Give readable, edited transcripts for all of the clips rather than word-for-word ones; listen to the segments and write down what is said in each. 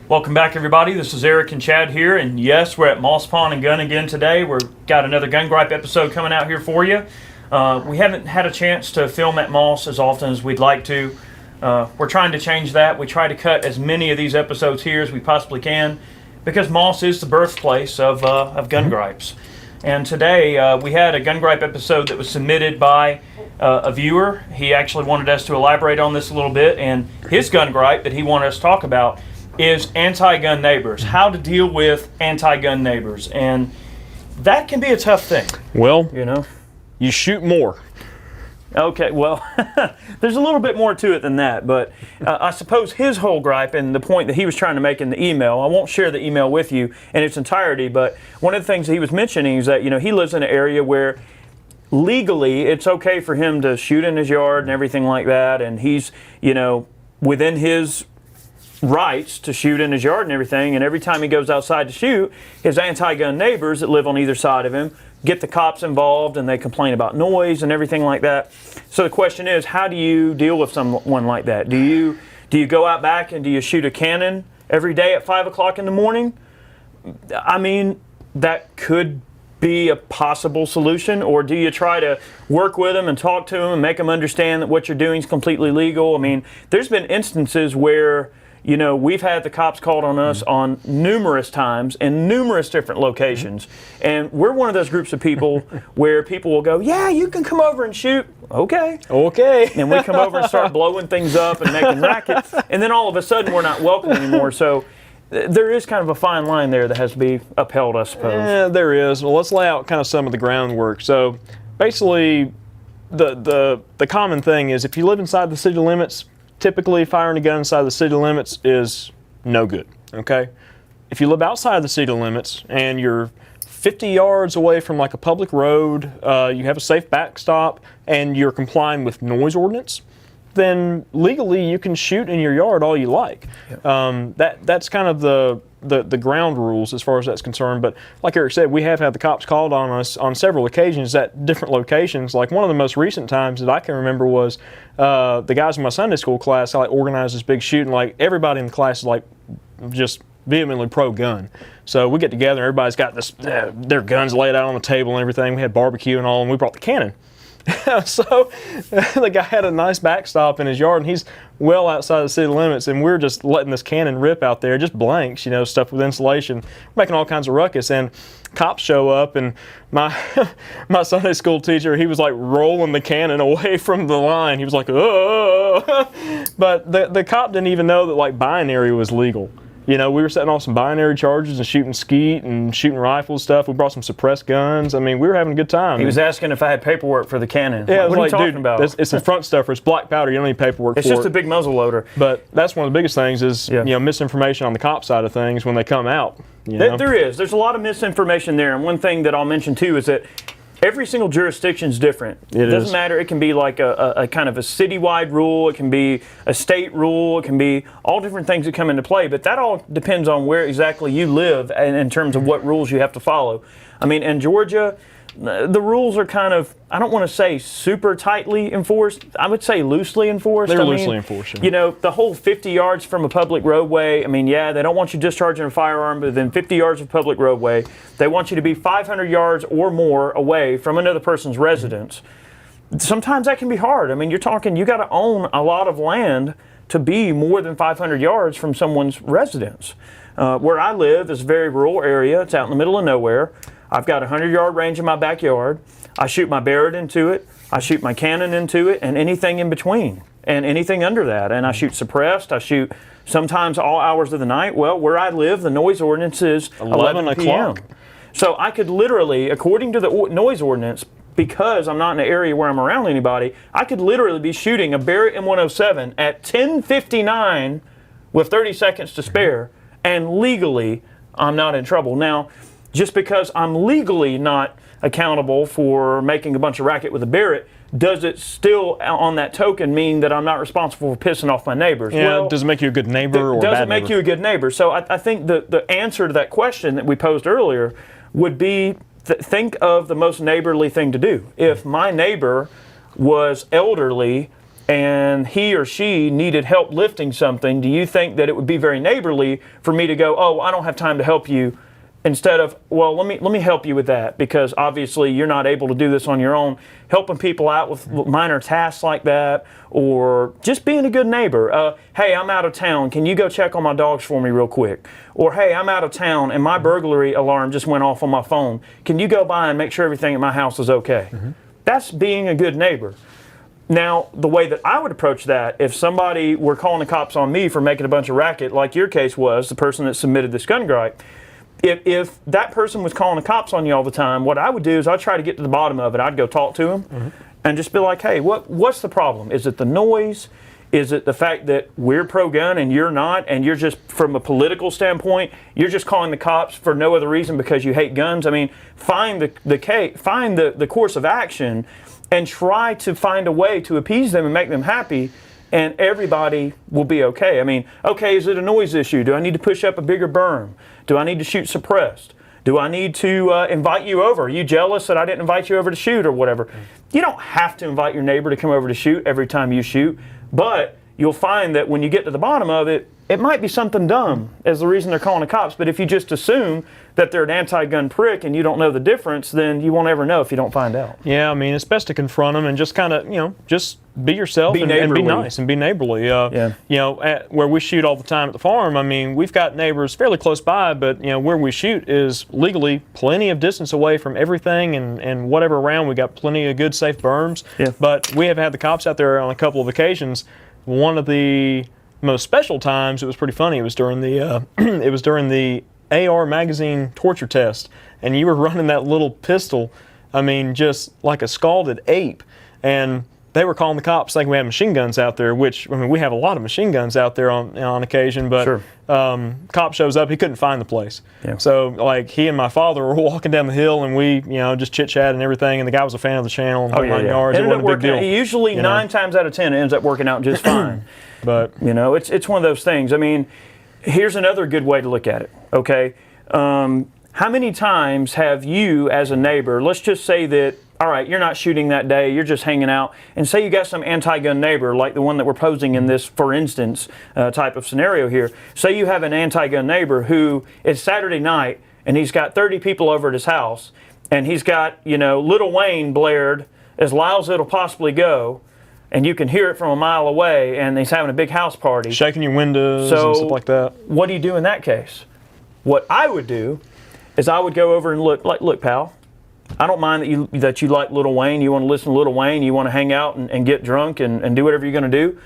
Welcome back, everybody. This is Eric and Chad here, and yes, we're at Moss Pawn and Gun again today. We've got another Gun Gripe episode coming out here for you. We haven't had a chance to film at Moss as often as we'd like to. We're trying to change that. We try to cut as many of these episodes here as we possibly can because Moss is the birthplace of Gun Gripes. And today we had a Gun Gripe episode that was submitted by a viewer. He actually wanted us to elaborate on this a little bit, and his Gun Gripe that he wanted us to talk about is anti-gun neighbors, how to deal with anti-gun neighbors. And that can be a tough thing. Well, You shoot more. Okay, well, there's a little bit more to it than that, but I suppose his whole gripe and the point that he was trying to make in the email, I won't share the email with you in its entirety, but one of the things that he was mentioning is that, he lives in an area where legally it's okay for him to shoot in his yard and everything like that, and he's, within his rights to shoot in his yard and everything, and every time he goes outside to shoot, his anti-gun neighbors that live on either side of him get the cops involved and they complain about noise and everything like that. So the question is, how do you deal with someone like that? Do you go out back and do you shoot a cannon every day at 5 o'clock in the morning? I mean, that could be a possible solution. Or do you try to work with them and talk to them and make them understand that what you're doing is completely legal? I mean, there's been instances where we've had the cops called on us on numerous times in numerous different locations. And we're one of those groups of people where people will go, yeah, you can come over and shoot. Okay. And we come over and start blowing things up and making rackets. And then all of a sudden we're not welcome anymore. So there is kind of a fine line there that has to be upheld, I suppose. Yeah, there is. Well, let's lay out kind of some of the groundwork. So basically, the common thing is if you live inside the city limits, typically firing a gun inside the city limits is no good, okay? If you live outside the city limits and you're 50 yards away from like a public road, you have a safe backstop, and you're complying with noise ordinance, then legally you can shoot in your yard all you like. Yep. That's kind of the ground rules as far as that's concerned. But like Eric said, we have had the cops called on us on several occasions at different locations. Like one of the most recent times that I can remember was the guys in my Sunday school class. I organized this big shoot, and like everybody in the class is just vehemently pro-gun. So we get together, and everybody's got their guns laid out on the table and everything. We had barbecue and all, and we brought the cannon. So the guy had a nice backstop in his yard, and he's well outside the city limits, and we're just letting this cannon rip out there, just blanks, stuff with insulation, making all kinds of ruckus. And cops show up, and my Sunday school teacher, he was like rolling the cannon away from the line. He was like, oh, but the cop didn't even know that like binary was legal. We were setting off some binary charges and shooting skeet and shooting rifle stuff. We brought some suppressed guns. I mean, we were having a good time. He was asking if I had paperwork for the cannon. Yeah, what are you talking about? It's a front stuffer. It's black powder. You don't need paperwork for it. It's just a big muzzle loader. But that's one of the biggest things is misinformation on the cop side of things when they come out. There is. There's a lot of misinformation there. And one thing that I'll mention too is that every single jurisdiction is different. It doesn't matter. It can be like a kind of a citywide rule. It can be a state rule. It can be all different things that come into play. But that all depends on where exactly you live and in terms of what rules you have to follow. I mean, in Georgia, the rules are kind of, I don't want to say super tightly enforced. I would say loosely enforced. They're loosely enforced. The whole 50 yards from a public roadway, I mean, yeah, they don't want you discharging a firearm within 50 yards of public roadway. They want you to be 500 yards or more away from another person's residence. Sometimes that can be hard. I mean, you got to own a lot of land to be more than 500 yards from someone's residence. Where I live is a very rural area. It's out in the middle of nowhere. I've got a 100-yard range in my backyard. I shoot my Barrett into it. I shoot my cannon into it, and anything in between, and anything under that. And I shoot suppressed. I shoot sometimes all hours of the night. Well, where I live, the noise ordinance is 11 p.m. So I could literally, according to the noise ordinance, because I'm not in an area where I'm around anybody, I could literally be shooting a Barrett M107 at 10:59 with 30 seconds to spare, and legally, I'm not in trouble. Now, just because I'm legally not accountable for making a bunch of racket with a Barrett, does it still, on that token, mean that I'm not responsible for pissing off my neighbors? Yeah, well, does it make you a good neighbor or a bad neighbor? Does it make you a good neighbor? So I think the answer to that question that we posed earlier would be, think of the most neighborly thing to do. If my neighbor was elderly and he or she needed help lifting something, do you think that it would be very neighborly for me to go, oh, I don't have time to help you, instead of, well, let me help you with that, because obviously you're not able to do this on your own. Helping people out with minor tasks like that, or just being a good neighbor. Hey, I'm out of town. Can you go check on my dogs for me real quick? Or, hey, I'm out of town and my burglary alarm just went off on my phone. Can you go by and make sure everything at my house is okay? That's being a good neighbor. Now, the way that I would approach that, if somebody were calling the cops on me for making a bunch of racket, like your case was, the person that submitted this gun gripe, if that person was calling the cops on you all the time, what I would do is I'd try to get to the bottom of it. I'd go talk to them and just be like, hey, what's the problem? Is it the noise? Is it the fact that we're pro-gun and you're not, and you're just, from a political standpoint, you're just calling the cops for no other reason because you hate guns? I mean, find the course of action and try to find a way to appease them and make them happy, and everybody will be okay. I mean, okay, is it a noise issue? Do I need to push up a bigger berm? Do I need to shoot suppressed? Do I need to invite you over? Are you jealous that I didn't invite you over to shoot or whatever? You don't have to invite your neighbor to come over to shoot every time you shoot, but you'll find that when you get to the bottom of it, it might be something dumb as the reason they're calling the cops. But if you just assume that they're an anti-gun prick and you don't know the difference, then you won't ever know if you don't find out. Yeah, I mean, it's best to confront them and just kind of, just be yourself and be nice and be neighborly. Where we shoot all the time at the farm, I mean, we've got neighbors fairly close by, but, where we shoot is legally plenty of distance away from everything and whatever around. We got plenty of good, safe berms. Yeah. But we have had the cops out there on a couple of occasions. One of the most special times, it was pretty funny. It was during the AR magazine torture test, and you were running that little pistol, I mean, just like a scalded ape, and they were calling the cops thinking we had machine guns out there, which, I mean, we have a lot of machine guns out there on occasion, but sure. Cop shows up, he couldn't find the place. Yeah. So, like, he and my father were walking down the hill, and we, just chit-chat and everything, and the guy was a fan of the channel, and yards, it wasn't a big deal. Usually 9 times out of 10, it ends up working out just fine. But, it's one of those things. I mean, here's another good way to look at it, okay? How many times have you, as a neighbor, let's just say that, all right, you're not shooting that day, you're just hanging out, and say you got some anti-gun neighbor, like the one that we're posing in this, for instance, type of scenario here. Say you have an anti-gun neighbor who, it's Saturday night, and he's got 30 people over at his house, and he's got, Lil Wayne blared as loud as it'll possibly go, and you can hear it from a mile away, and he's having a big house party. Shaking your windows and stuff like that. What do you do in that case? What I would do is I would go over and look, pal, I don't mind that you like Lil Wayne, you want to listen to Lil Wayne, you want to hang out and get drunk and do whatever you're going to do,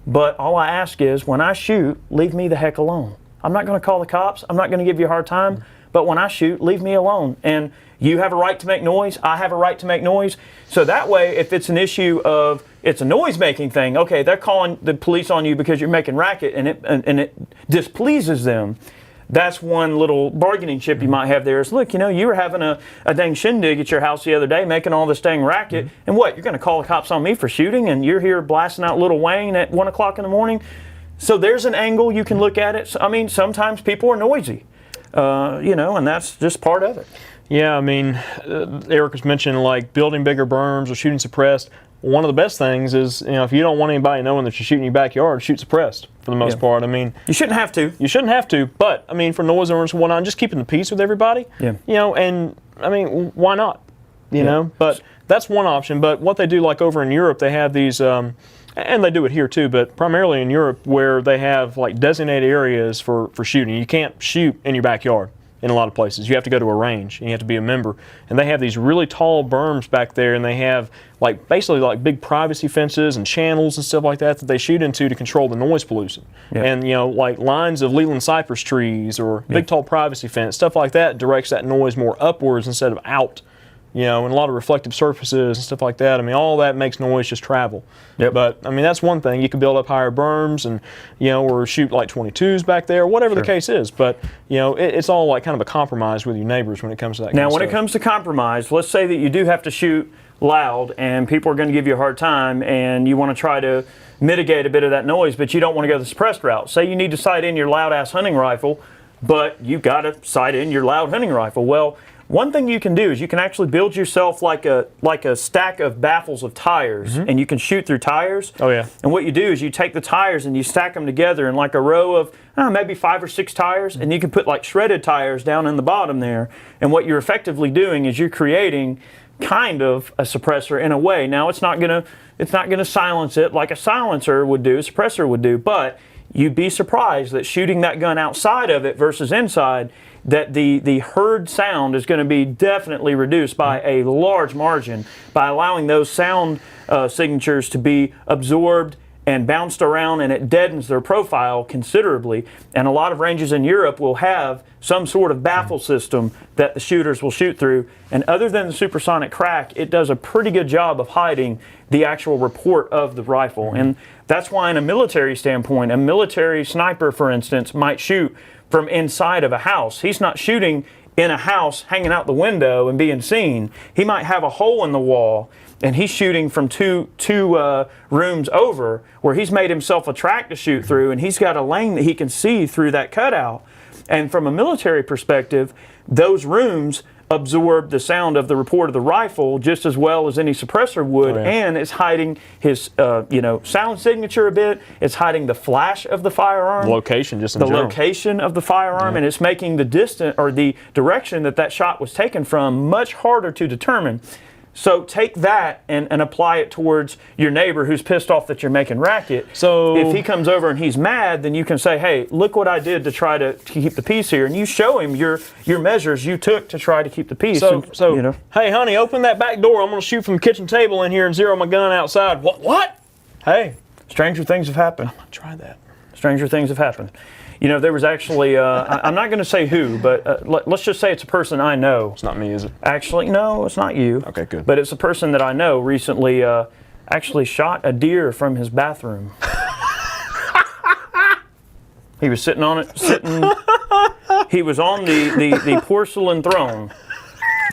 but all I ask is, when I shoot, leave me the heck alone. I'm not going to call the cops, I'm not going to give you a hard time, but when I shoot, leave me alone. And you have a right to make noise, I have a right to make noise, so that way, if it's an issue of, it's a noise-making thing, okay, they're calling the police on you because you're making racket and it displeases them. That's one little bargaining chip you might have there is, look, you were having a dang shindig at your house the other day making all this dang racket, and what, you're going to call the cops on me for shooting, and you're here blasting out Lil Wayne at 1 o'clock in the morning? So there's an angle you can look at it. So, I mean, sometimes people are noisy, and that's just part of it. Yeah, I mean, Eric was mentioning, like, building bigger berms or shooting suppressed. One of the best things is, if you don't want anybody knowing that you're shooting in your backyard, shoot suppressed for the most part. I mean, you shouldn't have to. You shouldn't have to, but I mean, for noise ordinance and whatnot, just keeping the peace with everybody. Yeah. And I mean, why not? You know, but that's one option. But what they do, like over in Europe, they have these, and they do it here too, but primarily in Europe, where they have like designated areas for shooting. You can't shoot in your backyard. In a lot of places, you have to go to a range and you have to be a member. And they have these really tall berms back there, and they have like basically like big privacy fences and channels and stuff like that they shoot into to control the noise pollution. Yeah. And like lines of Leland cypress trees or big tall privacy fence, stuff like that directs that noise more upwards instead of out. And a lot of reflective surfaces and stuff like that. I mean, all that makes noise just travel. Yep. But, I mean, that's one thing. You can build up higher berms and, or shoot like 22s back there, whatever the case is. But, it's all like kind of a compromise with your neighbors when it comes to that kind of stuff. Now, when it comes to compromise, let's say that you do have to shoot loud and people are going to give you a hard time and you want to try to mitigate a bit of that noise, but you don't want to go the suppressed route. Say you need to sight in your loud-ass hunting rifle, but you got to sight in your loud hunting rifle. Well, one thing you can do is you can actually build yourself like a stack of baffles of tires, and you can shoot through tires. Oh, yeah. And what you do is you take the tires and you stack them together in like a row of maybe 5 or 6 tires, and you can put like shredded tires down in the bottom there. And what you're effectively doing is you're creating kind of a suppressor in a way. Now it's not gonna silence it like a silencer would do, a suppressor would do, but you'd be surprised that shooting that gun outside of it versus inside, that the heard sound is going to be definitely reduced by a large margin by allowing those sound signatures to be absorbed and bounced around, and it deadens their profile considerably. And a lot of ranges in Europe will have some sort of baffle system that the shooters will shoot through. And other than the supersonic crack, it does a pretty good job of hiding the actual report of the rifle. And that's why in a military standpoint, a military sniper, for instance, might shoot from inside of a house. He's not shooting in a house hanging out the window and being seen. He might have a hole in the wall, and he's shooting from two rooms over where he's made himself a track to shoot through, and he's got a lane that he can see through that cutout. And from a military perspective, those rooms absorb the sound of the report of the rifle just as well as any suppressor would, and it's hiding his sound signature a bit. It's hiding the flash of the firearm, location, just in general. Location of the firearm, and it's making the distance or the direction that shot was taken from much harder to determine. So take that and apply it towards your neighbor who's pissed off that you're making racket. So if he comes over and he's mad, then you can say, hey, look what I did to try to keep the peace here. And you show him your measures you took to try to keep the peace. So hey, honey, open that back door. I'm going to shoot from the kitchen table in here and zero my gun outside. What? Hey. Stranger things have happened. I'm going to try that. Stranger things have happened. There was actually, I'm not going to say who, but let's just say it's a person I know. It's not me, is it? Actually, no, it's not you. Okay, good. But it's a person that I know recently actually shot a deer from his bathroom. He was sitting on it, he was on the porcelain throne,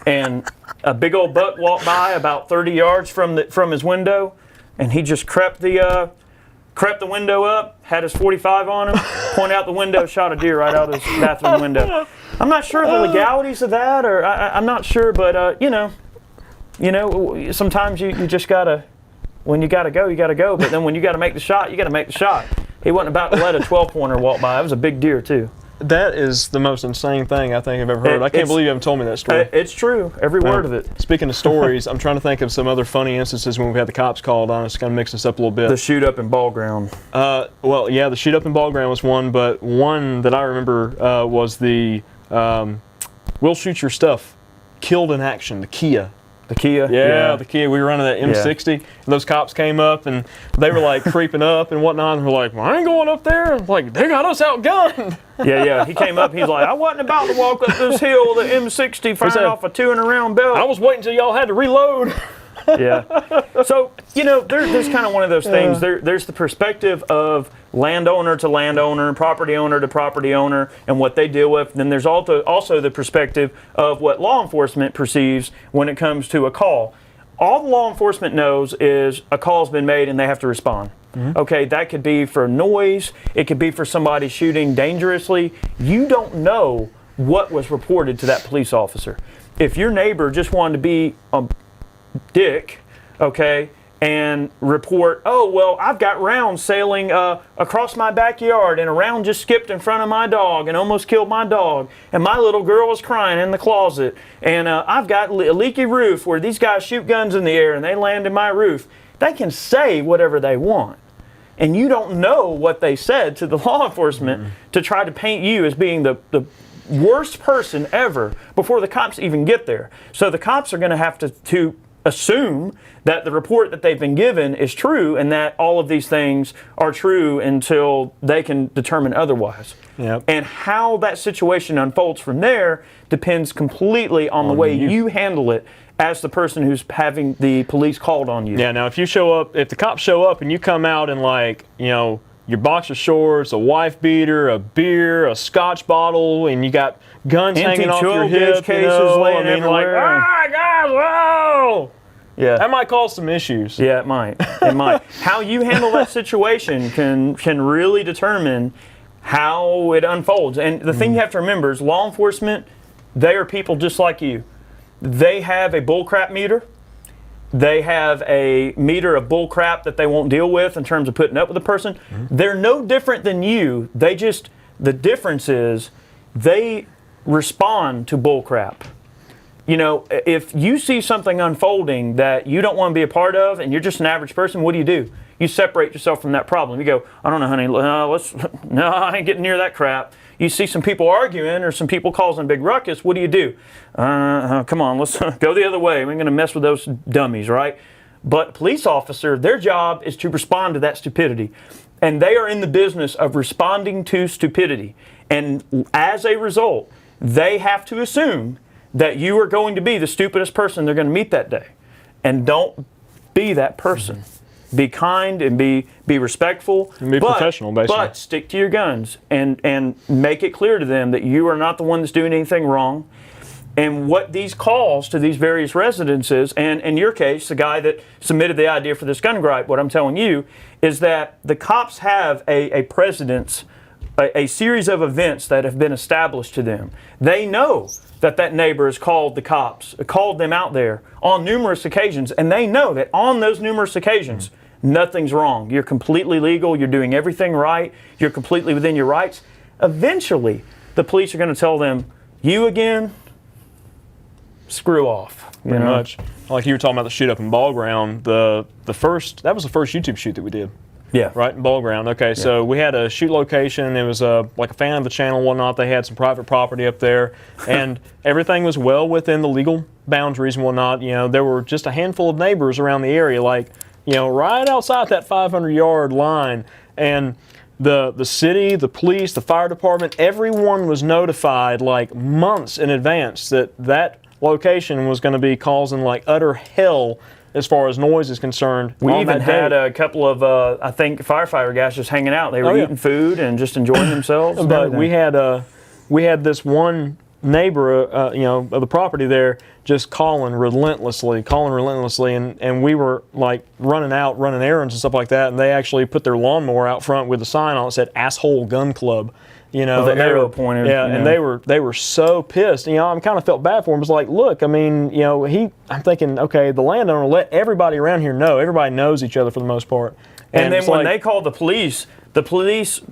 and a big old buck walked by about 30 yards from his window, and he just crept the window up, had his 45 on him, pointed out the window, shot a deer right out of his bathroom window. I'm not sure the legalities of that, or I'm not sure, but sometimes you just gotta, when you gotta go, you gotta go. But then when you gotta make the shot, you gotta make the shot. He wasn't about to let a 12-pointer walk by. It was a big deer too. That is the most insane thing I think I've ever heard. I can't believe you haven't told me that story. It's true. Every word of it. Speaking of stories, I'm trying to think of some other funny instances when we've had the cops called on us to kind of mix this up a little bit. The shoot up in ball ground. The shoot up in ball ground was one, but one that I remember was the we'll shoot your stuff, killed in action, the Kia. The Kia? Yeah, the Kia. We were running that M60, and those cops came up, and they were like creeping up and whatnot, and we're like, well, I ain't going up there. And like, they got us outgunned. Yeah. He came up, he's like, I wasn't about to walk up this hill with an M60 firing off a 200-round belt. I was waiting until y'all had to reload. Yeah. So, there's kind of one of those things. There's the perspective of landowner to landowner, property owner to property owner, and what they deal with. Then there's also the perspective of what law enforcement perceives when it comes to a call. All the law enforcement knows is a call's been made and they have to respond. Mm-hmm. Okay, that could be for noise. It could be for somebody shooting dangerously. You don't know what was reported to that police officer. If your neighbor just wanted to be a dick, okay, and report, oh, well, I've got rounds sailing across my backyard, and a round just skipped in front of my dog and almost killed my dog, and my little girl was crying in the closet, and I've got a leaky roof where these guys shoot guns in the air and they land in my roof. They can say whatever they want, and you don't know what they said to the law enforcement to try to paint you as being the worst person ever before the cops even get there. So the cops are going to have to assume that the report that they've been given is true, and that all of these things are true until they can determine otherwise. Yep. And how that situation unfolds from there depends completely on the way you handle it as the person who's having the police called on you. Yeah, now if the cops show up and you come out in your boxer shorts, a wife beater, a beer, a scotch bottle, and you got guns hanging off your hip, cases laying everywhere. Guys, whoa! Yeah. That might cause some issues. Yeah, it might. It might. How you handle that situation can really determine how it unfolds. And the thing you have to remember is law enforcement, they are people just like you. they have a bullcrap meter. They have a meter of bullcrap that they won't deal with in terms of putting up with a person. They're no different than you. The difference is they respond to bullcrap. You know, if you see something unfolding that you don't want to be a part of and you're just an average person, what do? You separate yourself from that problem. You go, I don't know, honey, no, I ain't getting near that crap. You see some people arguing or some people causing a big ruckus, what do? Come on, let's go the other way. We ain't going to mess with those dummies, right? But a police officer, their job is to respond to that stupidity. And they are in the business of responding to stupidity. And as a result, they have to assume that you are going to be the stupidest person they're going to meet that day. And don't be that person. Be kind and be respectful. And be professional, basically. But stick to your guns and make it clear to them that you are not the one that's doing anything wrong. And what these calls to these various residences, and in your case, the guy that submitted the idea for this gun gripe, what I'm telling you is that the cops have a precedence, a series of events that have been established to them. They know that neighbor has called the cops, called them out there on numerous occasions, and they know that on those numerous occasions, nothing's wrong. You're completely legal, you're doing everything right, you're completely within your rights. Eventually, the police are going to tell them, you again, screw off. Pretty much. Like you were talking about the shoot up in Ball Ground, that was the first YouTube shoot that we did. Yeah. Right, in Ball Ground. Okay, so we had a shoot location. It was like a fan of the channel and whatnot. They had some private property up there, and everything was well within the legal boundaries and whatnot. You know, there were just a handful of neighbors around the area, like, you know, right outside that 500-yard line. And the city, the police, the fire department, everyone was notified like months in advance that location was going to be causing like utter hell as far as noise is concerned. We even had a couple of, I think, firefighter guys just hanging out. They were eating food and just enjoying themselves. But we had this one neighbor, you know, of the property there, just calling relentlessly, and we were like running errands and stuff like that, and they actually put their lawnmower out front with a sign on it that said "Asshole Gun Club." You know, the arrow pointer. Yeah, and they were so pissed. You know, I kind of felt bad for him. It was like, look, I mean, you know, I'm thinking, okay, the landowner let everybody around here know. Everybody knows each other for the most part. And then when they called the police,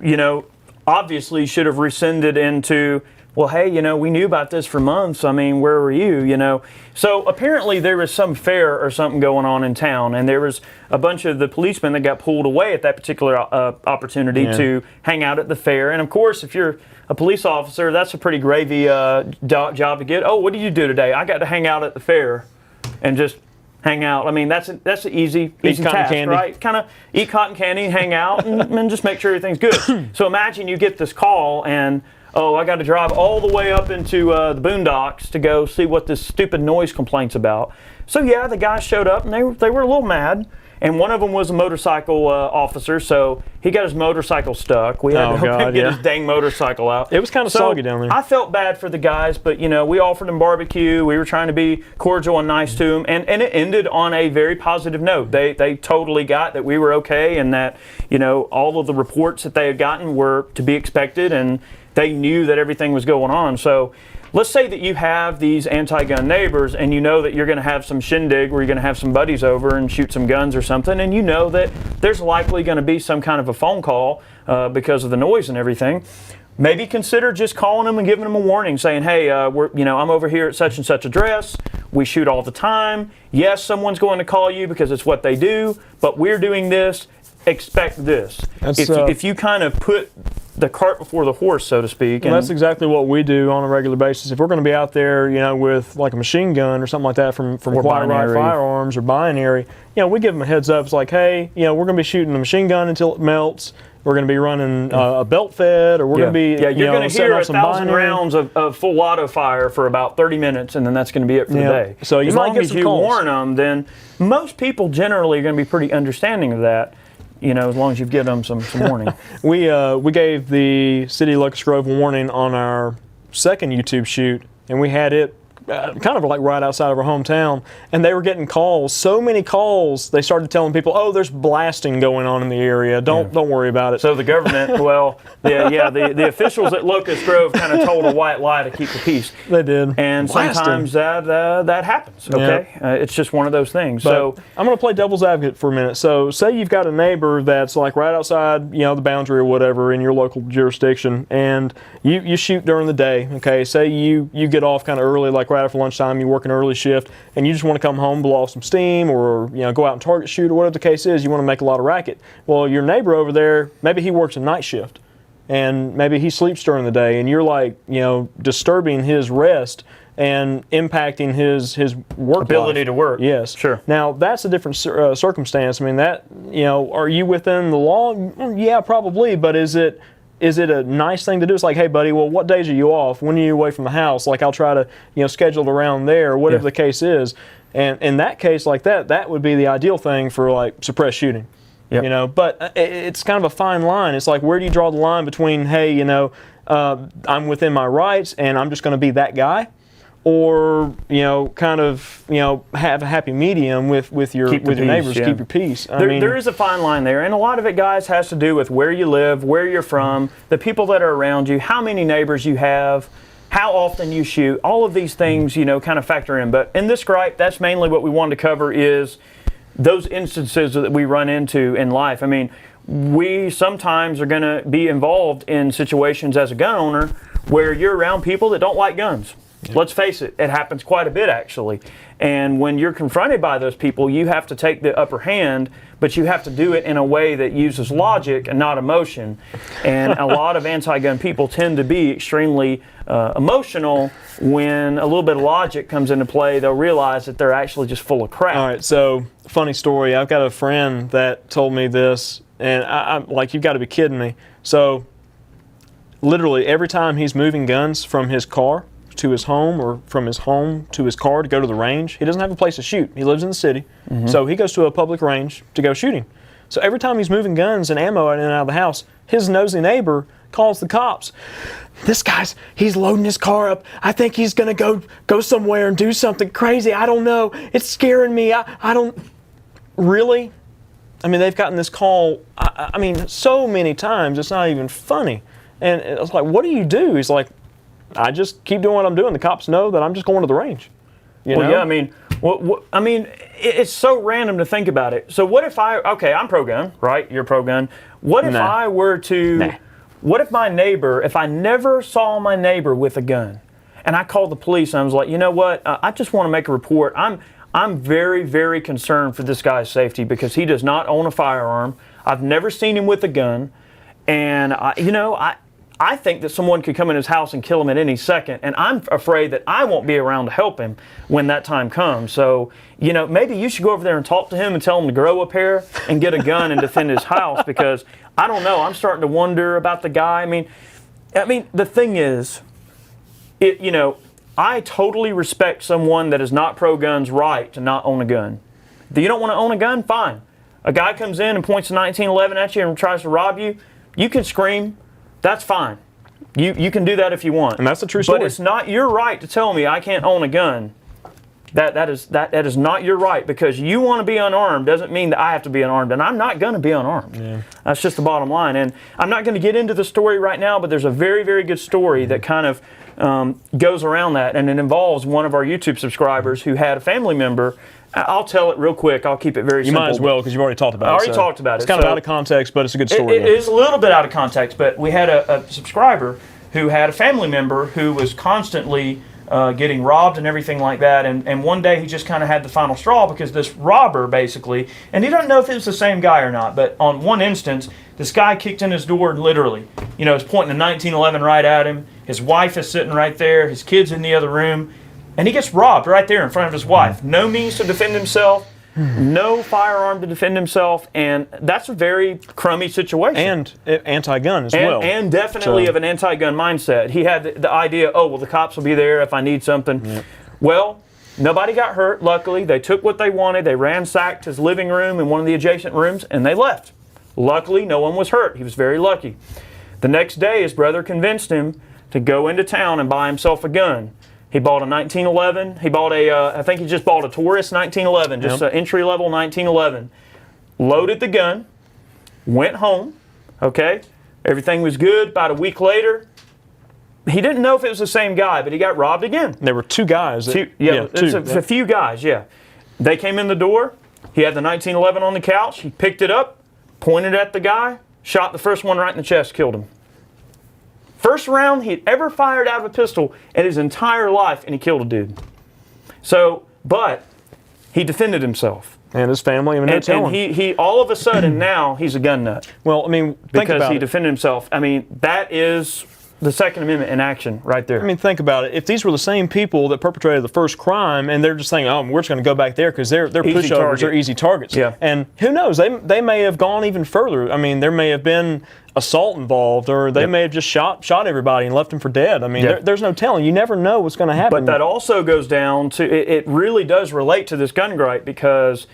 you know, obviously should have rescinded into, well, hey, you know, we knew about this for months. I mean, where were you, you know? So apparently there was some fair or something going on in town, and there was a bunch of the policemen that got pulled away at that particular opportunity to hang out at the fair. And of course, if you're a police officer, that's a pretty gravy job to get. Oh, what did you do today? I got to hang out at the fair and just hang out. I mean, that's an easy task, candy. Right? Kind of eat cotton candy, hang out, and just make sure everything's good. So imagine you get this call and, oh, I got to drive all the way up into the boondocks to go see what this stupid noise complaint's about. So yeah, the guys showed up and they were a little mad. And one of them was a motorcycle officer, so he got his motorcycle stuck. We had to help him get his dang motorcycle out. It was kind of soggy down there. I felt bad for the guys, but you know, we offered them barbecue. We were trying to be cordial and nice to them, and it ended on a very positive note. They totally got that we were okay, and that, you know, all of the reports that they had gotten were to be expected, and they knew that everything was going on. So let's say that you have these anti-gun neighbors and you know that you're going to have some shindig where you're going to have some buddies over and shoot some guns or something, and you know that there's likely going to be some kind of a phone call because of the noise and everything. Maybe consider just calling them and giving them a warning saying, hey, I'm over here at such and such address. We shoot all the time. Yes, someone's going to call you because it's what they do, but we're doing this. Expect this. If you kind of put the cart before the horse, so to speak. Well, that's exactly what we do on a regular basis. If we're going to be out there, you know, with like a machine gun or something like that from Quiet Right Firearms or Binary, you know, we give them a heads up. It's like, hey, you know, we're going to be shooting the machine gun until it melts. We're going to be running a belt fed, or we're going to be you're going to hear 1,000 rounds of full auto fire for about 30 minutes, and then that's going to be it for the day. So you might get some calls. As long as you warn them, then most people generally are going to be pretty understanding of that. You know, as long as you give them some warning. We gave the City of Locust Grove warning on our second YouTube shoot, and we had it kind of like right outside of our hometown, and they were getting calls. So many calls, they started telling people, "Oh, there's blasting going on in the area. Don't worry about it." So the government, well, the officials at Locust Grove kind of told a white lie to keep the peace. They did, and blasting. Sometimes that happens. Okay, it's just one of those things. But so I'm going to play devil's advocate for a minute. So say you've got a neighbor that's like right outside, the boundary or whatever in your local jurisdiction, and you shoot during the day. Okay, say you get off kind of early, like right after lunchtime, you work an early shift, and you just want to come home, blow off some steam, or go out and target shoot, or whatever the case is. You want to make a lot of racket. Well, your neighbor over there, maybe he works a night shift, and maybe he sleeps during the day, and you're like, disturbing his rest and impacting his work ability life. To work. Yes, sure. Now that's a different circumstance. I mean, that are you within the law? Yeah, probably. But is it a nice thing to do? It's like, hey, buddy, well, what days are you off? When are you away from the house? Like, I'll try to schedule it around there, whatever the case is. And in that case, like that would be the ideal thing for like suppressed shooting. Yep. But it's kind of a fine line. It's like, where do you draw the line between, hey, I'm within my rights and I'm just going to be that guy, or kind of have a happy medium with your neighbors, keep your peace. There is a fine line there, and a lot of it, guys, has to do with where you live, where you're from, the people that are around you, how many neighbors you have, how often you shoot. All of these things kind of factor in. But in this gripe, that's mainly what we wanted to cover, is those instances that we run into in life. I mean, we sometimes are going to be involved in situations as a gun owner where you're around people that don't like guns. Let's face it, it happens quite a bit, actually. And when you're confronted by those people, you have to take the upper hand, but you have to do it in a way that uses logic and not emotion. And a lot of anti-gun people tend to be extremely emotional. When a little bit of logic comes into play, they'll realize that they're actually just full of crap. All right, so funny story. I've got a friend that told me this, and I'm like, you've got to be kidding me. So literally every time he's moving guns from his car to his home, or from his home to his car to go to the range, he doesn't have a place to shoot. He lives in the city, so he goes to a public range to go shooting. So every time he's moving guns and ammo in and out of the house, his nosy neighbor calls the cops. This guy's, he's loading his car up. I think he's going to go somewhere and do something crazy. I don't know. It's scaring me. I don't... Really? I mean, they've gotten this call, I mean, so many times, it's not even funny. And it's like, what do you do? He's like, I just keep doing what I'm doing. The cops know that I'm just going to the range. Well, yeah, I mean, it's so random to think about it. So what if I'm pro-gun, right? You're pro-gun. What if I were to, what if if I never saw my neighbor with a gun, and I called the police and I was like, you know what, I just want to make a report. I'm very, very concerned for this guy's safety because he does not own a firearm. I've never seen him with a gun, and I think that someone could come in his house and kill him at any second, and I'm afraid that I won't be around to help him when that time comes. So, maybe you should go over there and talk to him and tell him to grow a pair and get a gun and defend his house, because I don't know, I'm starting to wonder about the guy. I mean, the thing is, I totally respect someone that is not pro-gun's right to not own a gun. If you don't want to own a gun, fine. A guy comes in and points a 1911 at you and tries to rob you, you can scream. That's fine. You can do that if you want. And that's a true story. But it's not your right to tell me I can't own a gun. That is not your right, because you want to be unarmed doesn't mean that I have to be unarmed, and I'm not going to be unarmed. Yeah. That's just the bottom line. And I'm not going to get into the story right now, but there's a very, very good story that kind of goes around that, and it involves one of our YouTube subscribers who had a family member. I'll tell it real quick. I'll keep it very simple. You might as well, because you've already talked about it. I already talked about it. It's kind of out of context, but it's a good story. It is a little bit out of context, but we had a subscriber who had a family member who was constantly getting robbed and everything like that, and one day he just kind of had the final straw, because this robber basically, and he doesn't know if it was the same guy or not, but on one instance, this guy kicked in his door and literally, is pointing a 1911 right at him. His wife is sitting right there, his kid's in the other room, and he gets robbed right there in front of his wife. No means to defend himself, no firearm to defend himself, and that's a very crummy situation. And anti-gun as well. And definitely of an anti-gun mindset. He had the idea, the cops will be there if I need something. Yep. Well, nobody got hurt, luckily. They took what they wanted. They ransacked his living room and one of the adjacent rooms, and they left. Luckily, no one was hurt. He was very lucky. The next day, his brother convinced him to go into town and buy himself a gun. He bought a 1911. He bought I think he just bought a Taurus 1911, just an entry-level 1911. Loaded the gun, went home, okay? Everything was good. About a week later, he didn't know if it was the same guy, but he got robbed again. There were two guys. A few guys, yeah. They came in the door. He had the 1911 on the couch. He picked it up, pointed at the guy, shot the first one right in the chest, killed him. First round he'd ever fired out of a pistol in his entire life, and he killed a dude. So, but he defended himself. And his family, I mean, and he all of a sudden now he's a gun nut. Well, I mean, because he defended himself. I mean, that is the Second Amendment in action right there. I mean, think about it. If these were the same people that perpetrated the first crime, and they're just saying, "Oh, we're just going to go back there because they're pushovers, they're easy targets," yeah. And who knows? They may have gone even further. I mean, there may have been assault involved, or they may have just shot everybody and left them for dead. I mean, there's no telling. You never know what's going to happen. But that also goes down to it really does relate to this gun gripe, because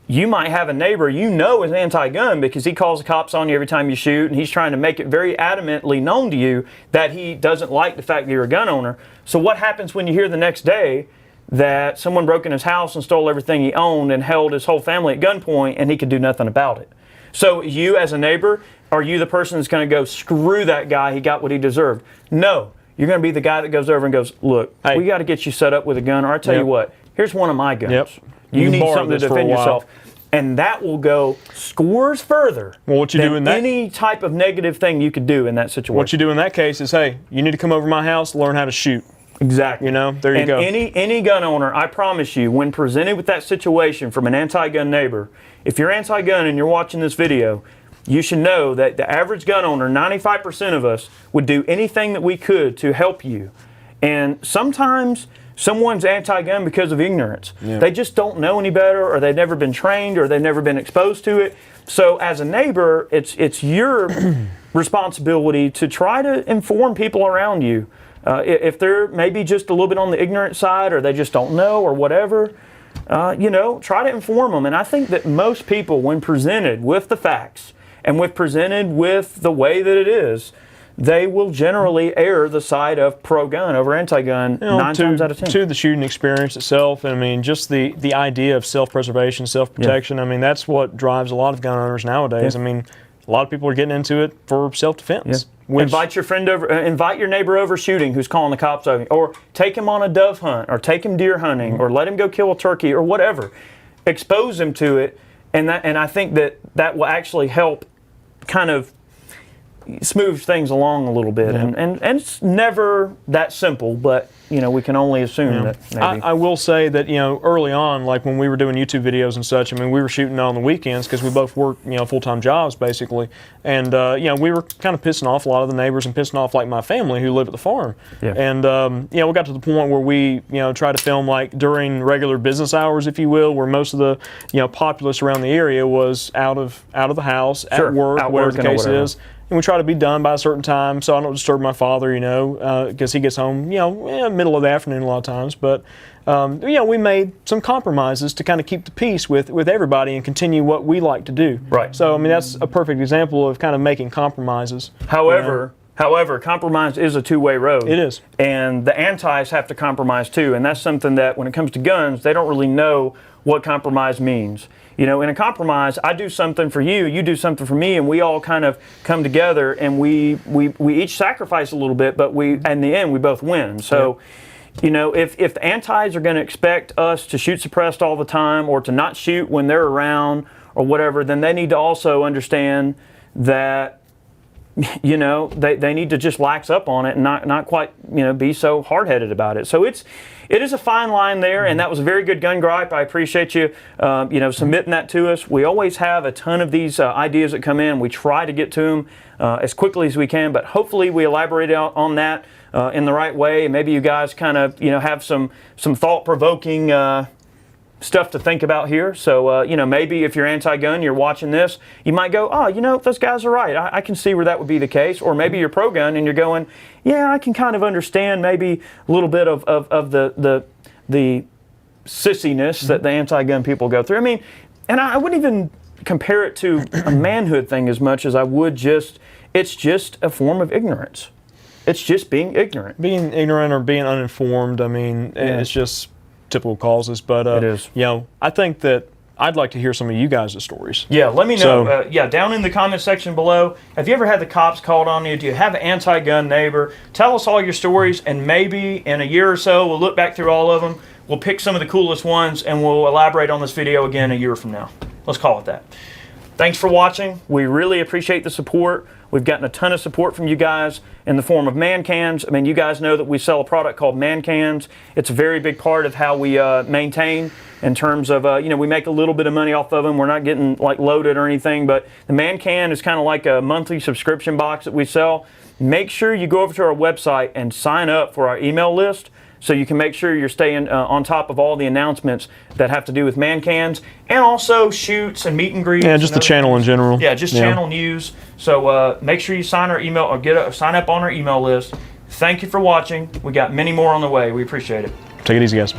you might have a neighbor you know is anti-gun because he calls the cops on you every time you shoot, and he's trying to make it very adamantly known to you that he doesn't like the fact that you're a gun owner. So what happens when you hear the next day that someone broke in his house and stole everything he owned and held his whole family at gunpoint, and he could do nothing about it? So you as a neighbor, are you the person that's going to go, screw that guy, he got what he deserved? No. You're going to be the guy that goes over and goes, look, hey, we got to get you set up with a gun, or I tell you what, here's one of my guns. You need something to defend yourself. And that will go scores further than any type of negative thing you could do in that situation. What you do in that case is, hey, you need to come over to my house, learn how to shoot. Exactly. You know, there you go. Any gun owner, I promise you, when presented with that situation from an anti-gun neighbor, if you're anti-gun and you're watching this video, you should know that the average gun owner, 95% of us, would do anything that we could to help you. And sometimes someone's anti-gun because of ignorance. Yeah. They just don't know any better, or they've never been trained, or they've never been exposed to it. So as a neighbor, it's your responsibility to try to inform people around you. If they're maybe just a little bit on the ignorant side, or they just don't know, or whatever, try to inform them. And I think that most people, when presented with the facts and presented with the way that it is, they will generally err the side of pro-gun over anti-gun 9 times out of 10. To the shooting experience itself, I mean, just the idea of self-preservation, self-protection, I mean, that's what drives a lot of gun owners nowadays. I mean, a lot of people are getting into it for self-defense. Invite your friend over, invite your neighbor over shooting who's calling the cops over you, or take him on a dove hunt, or take him deer hunting, or let him go kill a turkey, or whatever. Expose him to it, and I think that will actually help kind of smooth things along a little bit, and it's never that simple, but we can only assume that maybe. I will say that early on, like when we were doing YouTube videos and such, I mean, we were shooting on the weekends because we both work full-time jobs basically, and we were kind of pissing off a lot of the neighbors and pissing off like my family who lived at the farm, and we got to the point where we tried to film like during regular business hours, if you will, where most of the populace around the area was out of the house, at work, whatever the case is. And we try to be done by a certain time so I don't disturb my father, because he gets home, middle of the afternoon a lot of times. But, we made some compromises to kind of keep the peace with everybody and continue what we like to do. Right. So, I mean, that's a perfect example of kind of making compromises. However, compromise is a two-way road. It is. And the antis have to compromise too. And that's something that when it comes to guns, they don't really know what compromise means. In a compromise, I do something for you, you do something for me, and we all kind of come together, and we each sacrifice a little bit, but in the end we both win. So, if the antis are going to expect us to shoot suppressed all the time, or to not shoot when they're around, or whatever, then they need to also understand that they need to just lax up on it and not quite be so hard-headed about it. So it is a fine line there, and that was a very good gun gripe. I appreciate you submitting that to us. We always have a ton of these ideas that come in. We try to get to them as quickly as we can, but hopefully we elaborated on that in the right way, and maybe you guys kind of have some thought-provoking stuff to think about here. So, maybe if you're anti-gun, you're watching this, you might go, oh, those guys are right. I can see where that would be the case. Or maybe you're pro-gun and you're going, yeah, I can kind of understand maybe a little bit of the sissiness that the anti-gun people go through. I mean, and I wouldn't even compare it to a manhood thing as much as I would it's just a form of ignorance. It's just being ignorant. Being ignorant or being uninformed. I mean, it's just typical causes. But It is. you know, I think that I'd like to hear some of you guys' stories. Yeah, let me know. So- Yeah, down in the comment section below, have you ever had the cops called on you? Do you have an anti-gun neighbor? Tell us all your stories, and maybe in a year or so, we'll look back through all of them. We'll pick some of the coolest ones, and we'll elaborate on this video again a year from now. Let's call it that. Thanks for watching. We really appreciate the support. We've gotten a ton of support from you guys in the form of man cans. I mean, you guys know that we sell a product called man cans. It's a very big part of how we maintain in terms of, you know, we make a little bit of money off of them. We're not getting like loaded or anything, but the man can is kind of like a monthly subscription box that we sell. Make sure you go over to our website and sign up for our email list, so you can make sure you're staying on top of all the announcements that have to do with man cans, and also shoots and meet and greets. Yeah, just the channel in general. Yeah, just channel news. So make sure you sign our email or sign up on our email list. Thank you for watching. We got many more on the way. We appreciate it. Take it easy, guys.